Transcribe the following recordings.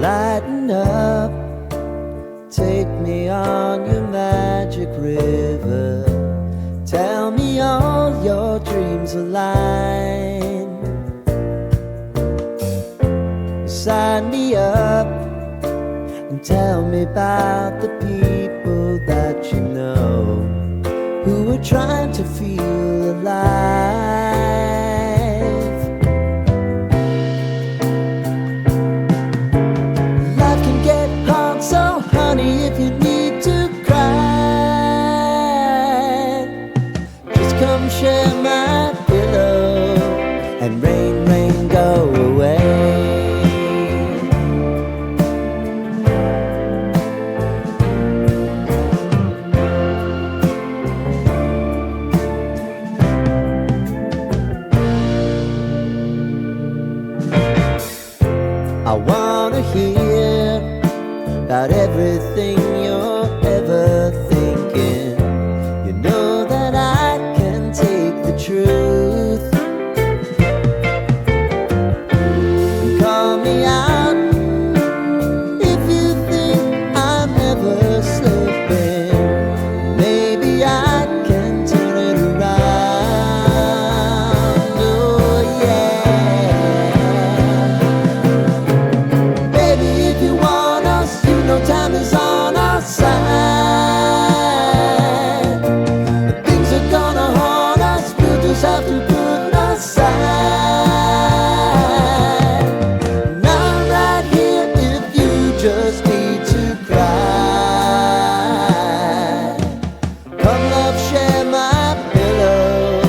Lighten up, take me on your magic river. Tell me all your dreams align. Sign me up and tell me about the people that you know who are trying to feel alive. Life can get hard, so honey, if you need to cry, just come share my pillow and rain, rain, go away. I wanna hear about everything you're ever thinking. You know that I can take the truth. Call me out if you think I'm ever slipping. Maybe I can turn it around. Oh yeah. Baby, if you want us, you know time is on our side. But things are gonna haunt us, we'll just have to put aside. And I'm right here if you just need to cry. Come love, share my pillow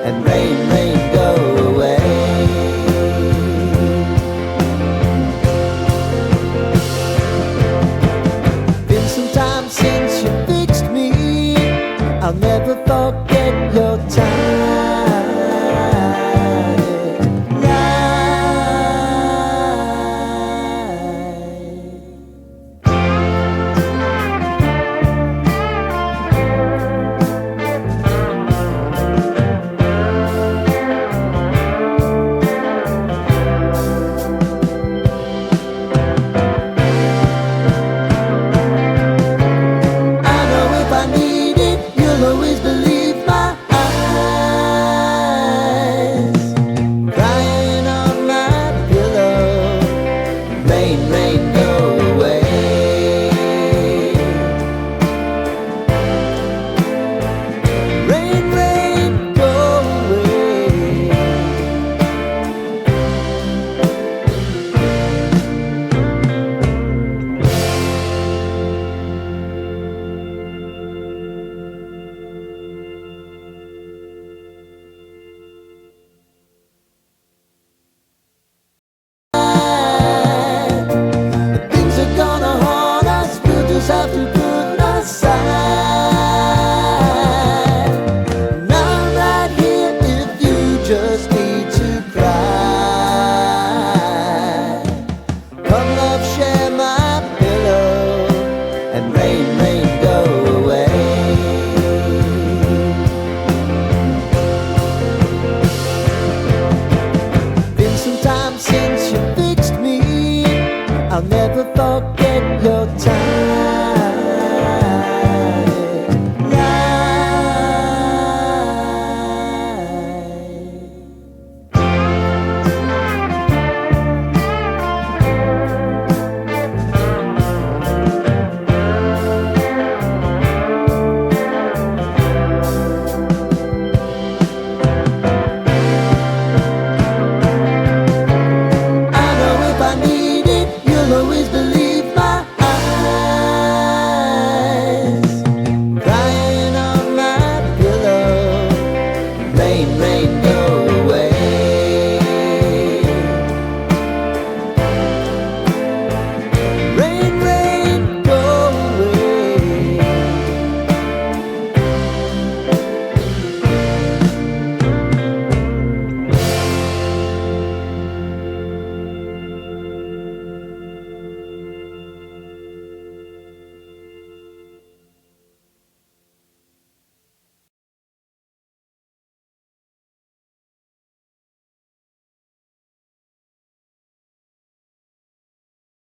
and rain, rain, go away. Been some time since you fixed me. I'll never forget your time. I know if I need it, you'll always believe my eyes. Crying on my pillow, rain, rain, go away. Rain, rain, go away. Things are gonna haunt us, we'll just have to put aside. And I'm right here if you just need to cry. Come love, share my pillow and rain, rain, go away. Been some time since you fixed me. I'll never